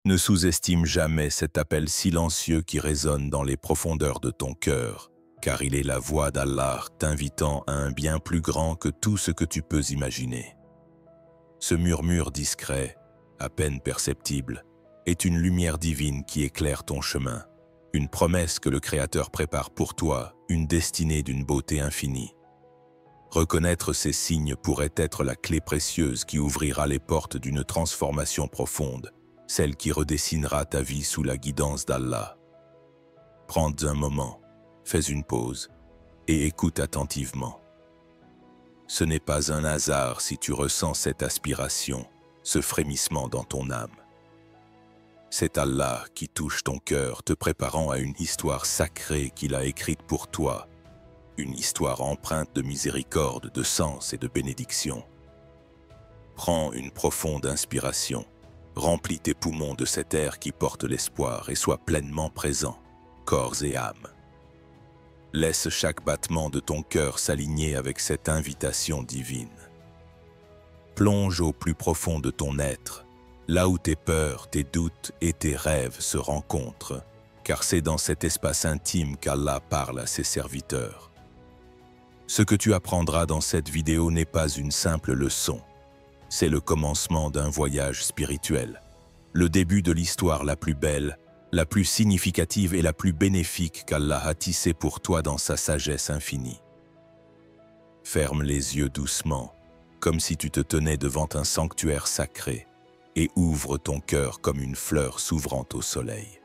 Ne sous-estime jamais cet appel silencieux qui résonne dans les profondeurs de ton cœur, car il est la voix d'Allah t'invitant à un bien plus grand que tout ce que tu peux imaginer. Ce murmure discret, à peine perceptible, est une lumière divine qui éclaire ton chemin, une promesse que le Créateur prépare pour toi, une destinée d'une beauté infinie. Reconnaître ces signes pourrait être la clé précieuse qui ouvrira les portes d'une transformation profonde, celle qui redessinera ta vie sous la guidance d'Allah. Prends un moment, fais une pause et écoute attentivement. Ce n'est pas un hasard si tu ressens cette aspiration, ce frémissement dans ton âme. C'est Allah qui touche ton cœur, te préparant à une histoire sacrée qu'il a écrite pour toi, une histoire empreinte de miséricorde, de sens et de bénédiction. Prends une profonde inspiration, remplis tes poumons de cet air qui porte l'espoir et sois pleinement présent, corps et âme. Laisse chaque battement de ton cœur s'aligner avec cette invitation divine. Plonge au plus profond de ton être, là où tes peurs, tes doutes et tes rêves se rencontrent, car c'est dans cet espace intime qu'Allah parle à ses serviteurs. Ce que tu apprendras dans cette vidéo n'est pas une simple leçon. C'est le commencement d'un voyage spirituel, le début de l'histoire la plus belle, la plus significative et la plus bénéfique qu'Allah a tissée pour toi dans sa sagesse infinie. Ferme les yeux doucement, comme si tu te tenais devant un sanctuaire sacré, et ouvre ton cœur comme une fleur s'ouvrant au soleil.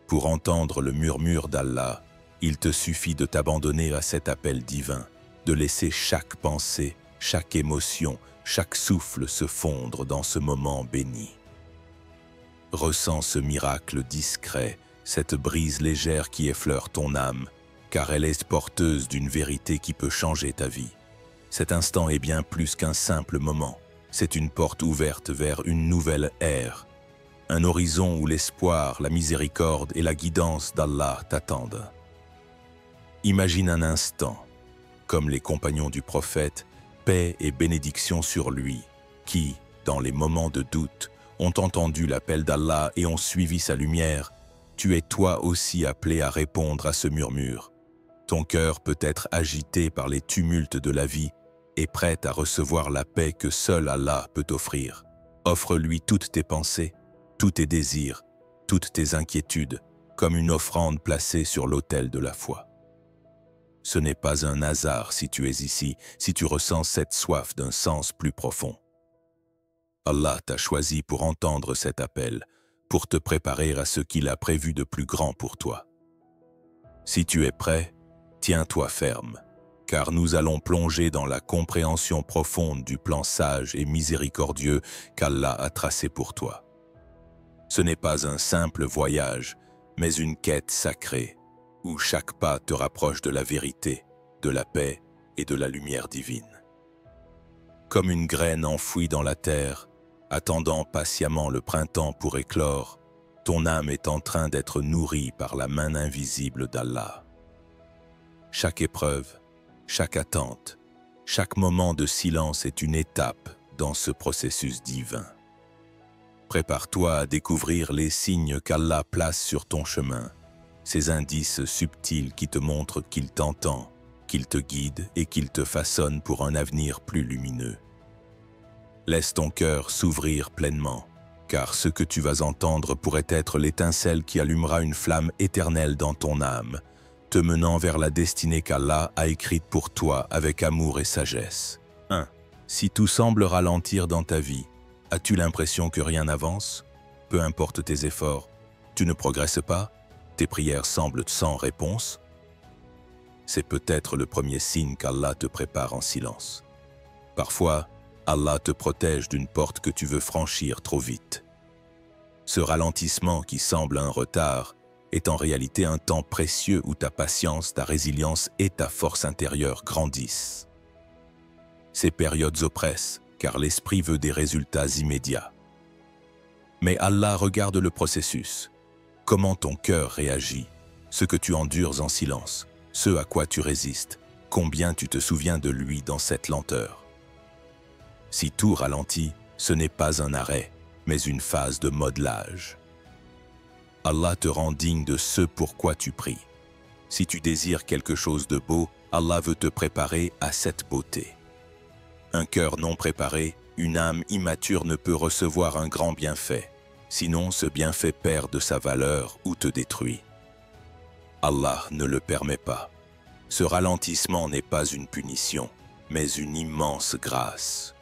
Pour entendre le murmure d'Allah, il te suffit de t'abandonner à cet appel divin, de laisser chaque pensée, chaque émotion, chaque souffle se fondre dans ce moment béni. Ressens ce miracle discret, cette brise légère qui effleure ton âme, car elle est porteuse d'une vérité qui peut changer ta vie. Cet instant est bien plus qu'un simple moment, c'est une porte ouverte vers une nouvelle ère, un horizon où l'espoir, la miséricorde et la guidance d'Allah t'attendent. Imagine un instant, comme les compagnons du prophète, paix et bénédiction sur lui, qui, dans les moments de doute, ont entendu l'appel d'Allah et ont suivi sa lumière. Tu es toi aussi appelé à répondre à ce murmure. Ton cœur peut être agité par les tumultes de la vie et prêt à recevoir la paix que seul Allah peut offrir. Offre-lui toutes tes pensées, tous tes désirs, toutes tes inquiétudes, comme une offrande placée sur l'autel de la foi. Ce n'est pas un hasard si tu es ici, si tu ressens cette soif d'un sens plus profond. Allah t'a choisi pour entendre cet appel, pour te préparer à ce qu'il a prévu de plus grand pour toi. Si tu es prêt, tiens-toi ferme, car nous allons plonger dans la compréhension profonde du plan sage et miséricordieux qu'Allah a tracé pour toi. Ce n'est pas un simple voyage, mais une quête sacrée, où chaque pas te rapproche de la vérité, de la paix et de la lumière divine. Comme une graine enfouie dans la terre, attendant patiemment le printemps pour éclore, ton âme est en train d'être nourrie par la main invisible d'Allah. Chaque épreuve, chaque attente, chaque moment de silence est une étape dans ce processus divin. Prépare-toi à découvrir les signes qu'Allah place sur ton chemin, ces indices subtils qui te montrent qu'il t'entend, qu'il te guide et qu'il te façonne pour un avenir plus lumineux. Laisse ton cœur s'ouvrir pleinement, car ce que tu vas entendre pourrait être l'étincelle qui allumera une flamme éternelle dans ton âme, te menant vers la destinée qu'Allah a écrite pour toi avec amour et sagesse. 1. Si tout semble ralentir dans ta vie, as-tu l'impression que rien n'avance? Peu importe tes efforts, tu ne progresses pas? Tes prières semblent sans réponse? C'est peut-être le premier signe qu'Allah te prépare en silence. Parfois, Allah te protège d'une porte que tu veux franchir trop vite. Ce ralentissement qui semble un retard est en réalité un temps précieux où ta patience, ta résilience et ta force intérieure grandissent. Ces périodes oppressent, car l'esprit veut des résultats immédiats. Mais Allah regarde le processus. Comment ton cœur réagit, ce que tu endures en silence, ce à quoi tu résistes, combien tu te souviens de lui dans cette lenteur. Si tout ralentit, ce n'est pas un arrêt, mais une phase de modelage. Allah te rend digne de ce pourquoi tu pries. Si tu désires quelque chose de beau, Allah veut te préparer à cette beauté. Un cœur non préparé, une âme immature ne peut recevoir un grand bienfait, sinon ce bienfait perd de sa valeur ou te détruit. Allah ne le permet pas. Ce ralentissement n'est pas une punition, mais une immense grâce.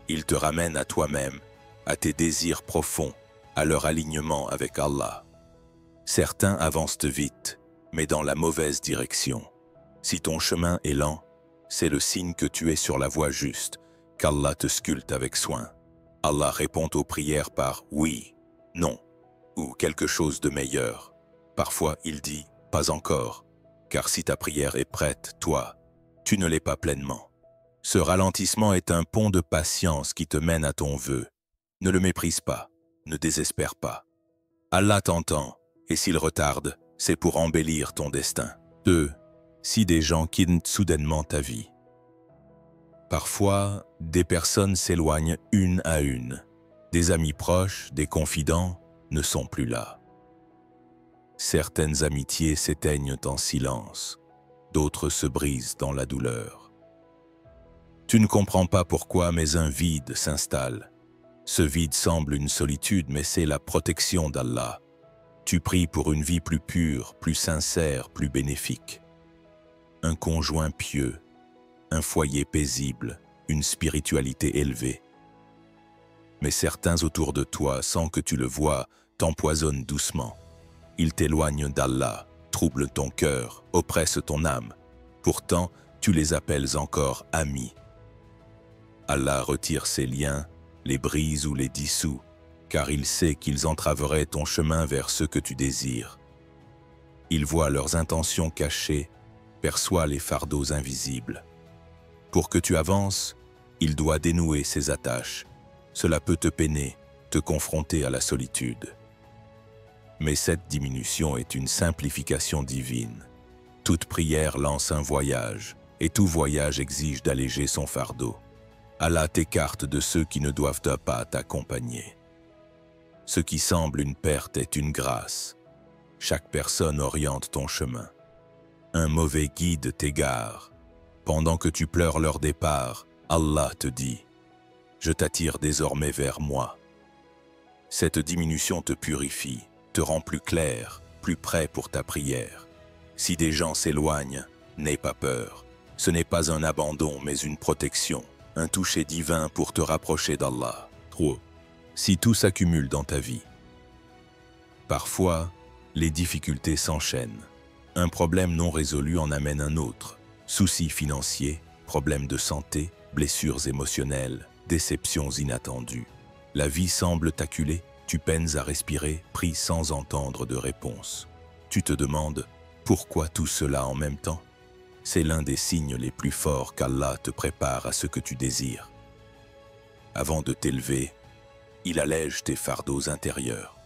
Il te ramène à toi-même, à tes désirs profonds, à leur alignement avec Allah. Certains avancent vite, mais dans la mauvaise direction. Si ton chemin est lent, c'est le signe que tu es sur la voie juste, qu'Allah te sculpte avec soin. Allah répond aux prières par « oui »,« non » ou quelque chose de meilleur. Parfois, il dit « pas encore », car si ta prière est prête, toi, tu ne l'es pas pleinement. Ce ralentissement est un pont de patience qui te mène à ton vœu. Ne le méprise pas, ne désespère pas. Allah t'entend, et s'il retarde, c'est pour embellir ton destin. 2. Si des gens quittent soudainement ta vie. Parfois, des personnes s'éloignent une à une. Des amis proches, des confidents ne sont plus là. Certaines amitiés s'éteignent en silence, d'autres se brisent dans la douleur. Tu ne comprends pas pourquoi, mais un vide s'installe. Ce vide semble une solitude, mais c'est la protection d'Allah. Tu pries pour une vie plus pure, plus sincère, plus bénéfique. Un conjoint pieux, un foyer paisible, une spiritualité élevée. Mais certains autour de toi, sans que tu le vois, t'empoisonnent doucement. Ils t'éloignent d'Allah, troublent ton cœur, oppressent ton âme. Pourtant, tu les appelles encore amis. Allah retire ces liens, les brise ou les dissout, car il sait qu'ils entraveraient ton chemin vers ce que tu désires. Il voit leurs intentions cachées, perçoit les fardeaux invisibles. Pour que tu avances, il doit dénouer ses attaches. Cela peut te peiner, te confronter à la solitude. Mais cette diminution est une simplification divine. Toute prière lance un voyage, et tout voyage exige d'alléger son fardeau. Allah t'écarte de ceux qui ne doivent pas t'accompagner. Ce qui semble une perte est une grâce. Chaque personne oriente ton chemin. Un mauvais guide t'égare. Pendant que tu pleures leur départ, Allah te dit « Je t'attire désormais vers moi ». Cette diminution te purifie, te rend plus clair, plus prêt pour ta prière. Si des gens s'éloignent, n'aie pas peur. Ce n'est pas un abandon, mais une protection, un toucher divin pour te rapprocher d'Allah. 3. Si tout s'accumule dans ta vie. Parfois, les difficultés s'enchaînent. Un problème non résolu en amène un autre. Soucis financiers, problèmes de santé, blessures émotionnelles, déceptions inattendues. La vie semble t'acculer, tu peines à respirer, pries sans entendre de réponse. Tu te demandes pourquoi tout cela en même temps? C'est l'un des signes les plus forts qu'Allah te prépare à ce que tu désires. Avant de t'élever, il allège tes fardeaux intérieurs.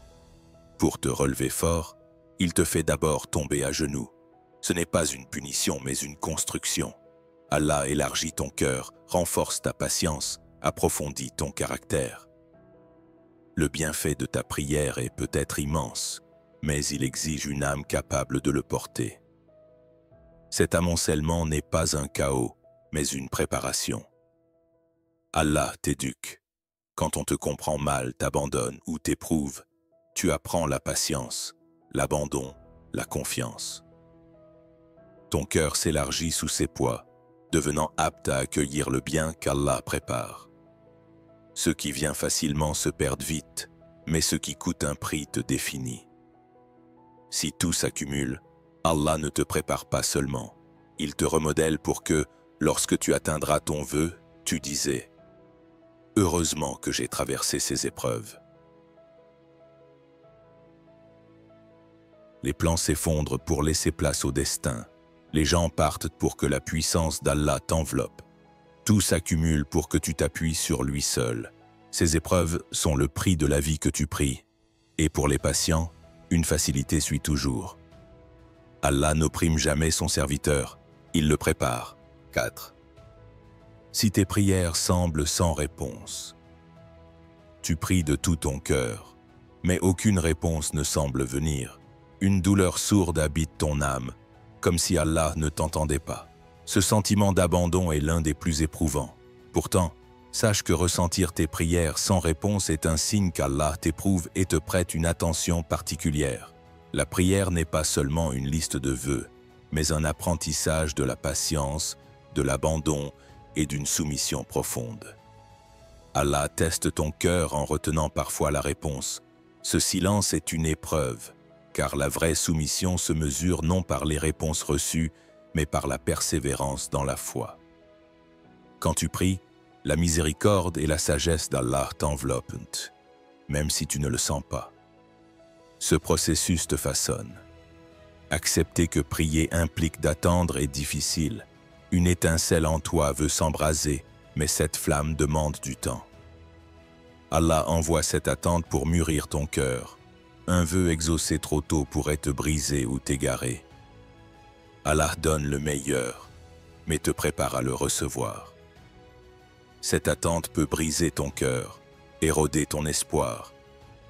Pour te relever fort, il te fait d'abord tomber à genoux. Ce n'est pas une punition, mais une construction. Allah élargit ton cœur, renforce ta patience, approfondit ton caractère. Le bienfait de ta prière est peut-être immense, mais il exige une âme capable de le porter. Cet amoncellement n'est pas un chaos, mais une préparation. Allah t'éduque. Quand on te comprend mal, t'abandonne ou t'éprouve, tu apprends la patience, l'abandon, la confiance. Ton cœur s'élargit sous ses poids, devenant apte à accueillir le bien qu'Allah prépare. Ce qui vient facilement se perd vite, mais ce qui coûte un prix te définit. Si tout s'accumule, Allah ne te prépare pas seulement. Il te remodèle pour que, lorsque tu atteindras ton vœu, tu disais « Heureusement que j'ai traversé ces épreuves ». Les plans s'effondrent pour laisser place au destin. Les gens partent pour que la puissance d'Allah t'enveloppe. Tout s'accumule pour que tu t'appuies sur lui seul. Ces épreuves sont le prix de la vie que tu pries. Et pour les patients, une facilité suit toujours. Allah n'opprime jamais son serviteur, il le prépare. 4. Si tes prières semblent sans réponse. Tu pries de tout ton cœur, mais aucune réponse ne semble venir. Une douleur sourde habite ton âme, comme si Allah ne t'entendait pas. Ce sentiment d'abandon est l'un des plus éprouvants. Pourtant, sache que ressentir tes prières sans réponse est un signe qu'Allah t'éprouve et te prête une attention particulière. La prière n'est pas seulement une liste de vœux, mais un apprentissage de la patience, de l'abandon et d'une soumission profonde. Allah teste ton cœur en retenant parfois la réponse. Ce silence est une épreuve, car la vraie soumission se mesure non par les réponses reçues, mais par la persévérance dans la foi. Quand tu pries, la miséricorde et la sagesse d'Allah t'enveloppent, même si tu ne le sens pas. Ce processus te façonne. Accepter que prier implique d'attendre est difficile. Une étincelle en toi veut s'embraser, mais cette flamme demande du temps. Allah envoie cette attente pour mûrir ton cœur. Un vœu exaucé trop tôt pourrait te briser ou t'égarer. Allah donne le meilleur, mais te prépare à le recevoir. Cette attente peut briser ton cœur, éroder ton espoir,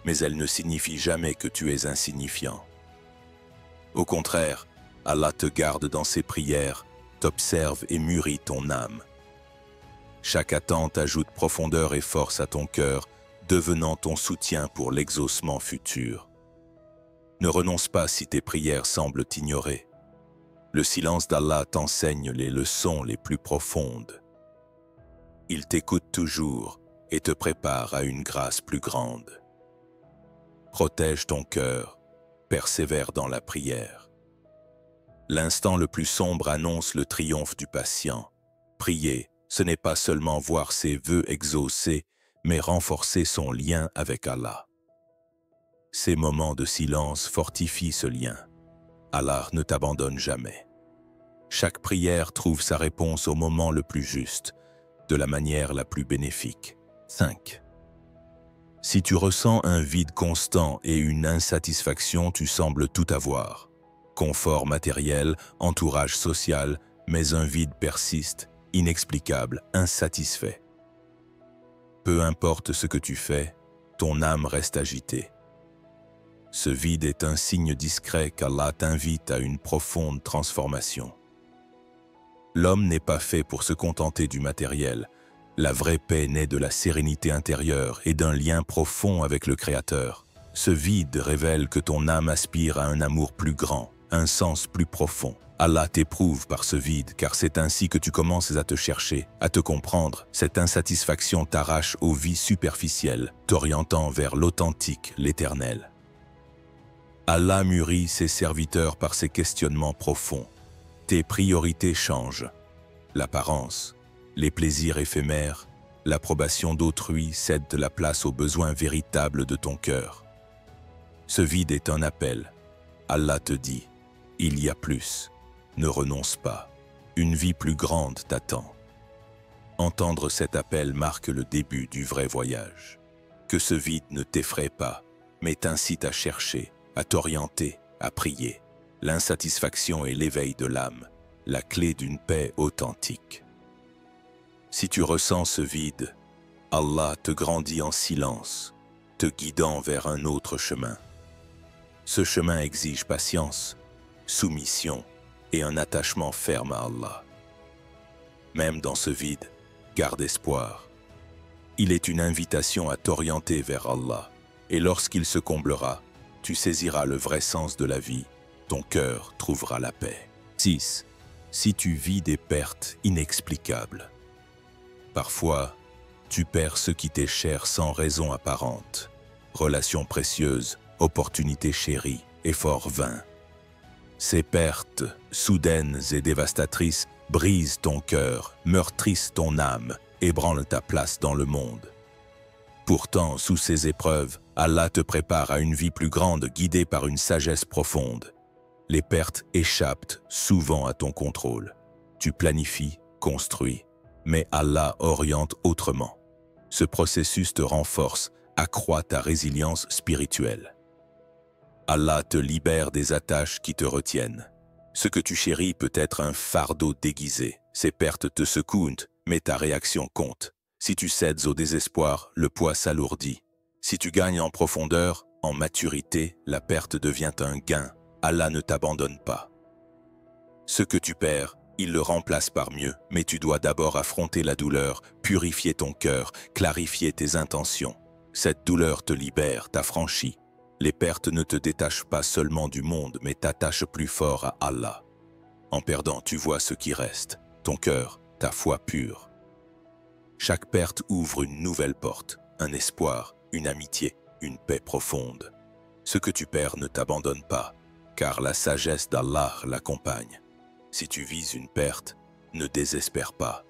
mais elle ne signifie jamais que tu es insignifiant. Au contraire, Allah te garde dans ses prières, t'observe et mûrit ton âme. Chaque attente ajoute profondeur et force à ton cœur, devenant ton soutien pour l'exaucement futur. Ne renonce pas si tes prières semblent t'ignorer. Le silence d'Allah t'enseigne les leçons les plus profondes. Il t'écoute toujours et te prépare à une grâce plus grande. Protège ton cœur, persévère dans la prière. L'instant le plus sombre annonce le triomphe du patient. Prier, ce n'est pas seulement voir ses vœux exaucés, mais renforcer son lien avec Allah. Ces moments de silence fortifient ce lien. Allah ne t'abandonne jamais. Chaque prière trouve sa réponse au moment le plus juste, de la manière la plus bénéfique. 5. Si tu ressens un vide constant et une insatisfaction, tu sembles tout avoir. Confort matériel, entourage social, mais un vide persiste, inexplicable, insatisfait. Peu importe ce que tu fais, ton âme reste agitée. Ce vide est un signe discret qu'Allah t'invite à une profonde transformation. L'homme n'est pas fait pour se contenter du matériel. La vraie paix naît de la sérénité intérieure et d'un lien profond avec le Créateur. Ce vide révèle que ton âme aspire à un amour plus grand, un sens plus profond. Allah t'éprouve par ce vide, car c'est ainsi que tu commences à te chercher, à te comprendre. Cette insatisfaction t'arrache aux vies superficielles, t'orientant vers l'authentique, l'éternel. Allah mûrit ses serviteurs par ses questionnements profonds. Tes priorités changent. L'apparence, les plaisirs éphémères, l'approbation d'autrui cèdent la place aux besoins véritables de ton cœur. Ce vide est un appel. Allah te dit, il y a plus. Ne renonce pas. Une vie plus grande t'attend. Entendre cet appel marque le début du vrai voyage. Que ce vide ne t'effraie pas, mais t'incite à chercher, à t'orienter, à prier. L'insatisfaction est l'éveil de l'âme, la clé d'une paix authentique. Si tu ressens ce vide, Allah te grandit en silence, te guidant vers un autre chemin. Ce chemin exige patience, soumission et un attachement ferme à Allah. Même dans ce vide, garde espoir. Il est une invitation à t'orienter vers Allah, et lorsqu'il se comblera, tu saisiras le vrai sens de la vie, ton cœur trouvera la paix. 6. Si tu vis des pertes inexplicables. Parfois, tu perds ce qui t'est cher sans raison apparente. Relations précieuses, opportunités chéries, efforts vains. Ces pertes, soudaines et dévastatrices, brisent ton cœur, meurtrissent ton âme, ébranlent ta place dans le monde. Pourtant, sous ces épreuves, Allah te prépare à une vie plus grande guidée par une sagesse profonde. Les pertes échappent souvent à ton contrôle. Tu planifies, construis, mais Allah oriente autrement. Ce processus te renforce, accroît ta résilience spirituelle. Allah te libère des attaches qui te retiennent. Ce que tu chéris peut être un fardeau déguisé. Ces pertes te secouent, mais ta réaction compte. Si tu cèdes au désespoir, le poids s'alourdit. Si tu gagnes en profondeur, en maturité, la perte devient un gain. Allah ne t'abandonne pas. Ce que tu perds, il le remplace par mieux, mais tu dois d'abord affronter la douleur, purifier ton cœur, clarifier tes intentions. Cette douleur te libère, t'affranchit. Les pertes ne te détachent pas seulement du monde, mais t'attachent plus fort à Allah. En perdant, tu vois ce qui reste, ton cœur, ta foi pure. Chaque perte ouvre une nouvelle porte, un espoir, une amitié, une paix profonde. Ce que tu perds ne t'abandonne pas, car la sagesse d'Allah l'accompagne. Si tu vises une perte, ne désespère pas.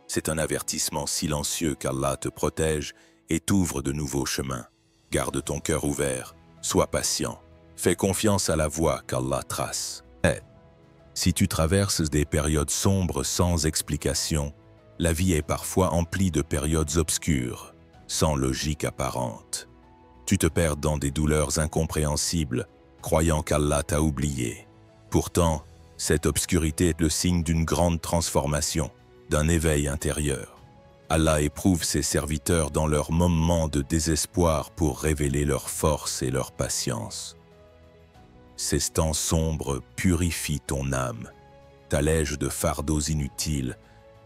C'est un avertissement silencieux qu'Allah te protège et t'ouvre de nouveaux chemins. Garde ton cœur ouvert, sois patient, fais confiance à la voie qu'Allah trace. Si tu traverses des périodes sombres sans explication, la vie est parfois emplie de périodes obscures, sans logique apparente. Tu te perds dans des douleurs incompréhensibles, croyant qu'Allah t'a oublié. Pourtant, cette obscurité est le signe d'une grande transformation, d'un éveil intérieur. Allah éprouve ses serviteurs dans leurs moments de désespoir pour révéler leur force et leur patience. Ces temps sombres purifient ton âme, t'allègent de fardeaux inutiles,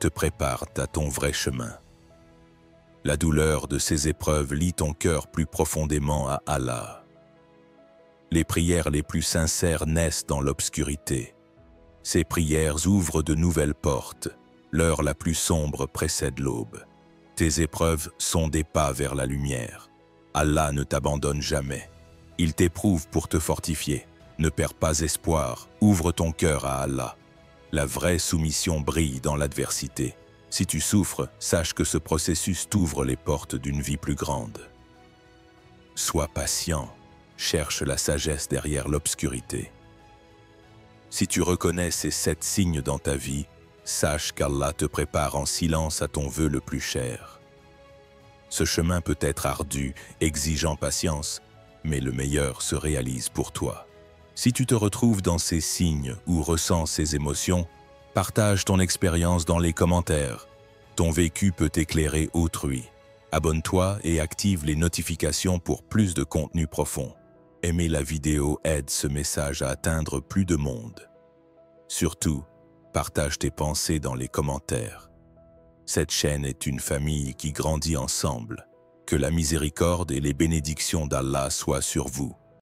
te préparent à ton vrai chemin. La douleur de ces épreuves lie ton cœur plus profondément à Allah. Les prières les plus sincères naissent dans l'obscurité. Ces prières ouvrent de nouvelles portes. L'heure la plus sombre précède l'aube. Tes épreuves sont des pas vers la lumière. Allah ne t'abandonne jamais. Il t'éprouve pour te fortifier. Ne perds pas espoir, ouvre ton cœur à Allah. La vraie soumission brille dans l'adversité. Si tu souffres, sache que ce processus t'ouvre les portes d'une vie plus grande. Sois patient, cherche la sagesse derrière l'obscurité. Si tu reconnais ces 7 signes dans ta vie, sache qu'Allah te prépare en silence à ton vœu le plus cher. Ce chemin peut être ardu, exigeant patience, mais le meilleur se réalise pour toi. Si tu te retrouves dans ces signes ou ressens ces émotions, partage ton expérience dans les commentaires. Ton vécu peut éclairer autrui. Abonne-toi et active les notifications pour plus de contenu profond. Aimer la vidéo aide ce message à atteindre plus de monde. Surtout, partage tes pensées dans les commentaires. Cette chaîne est une famille qui grandit ensemble. Que la miséricorde et les bénédictions d'Allah soient sur vous.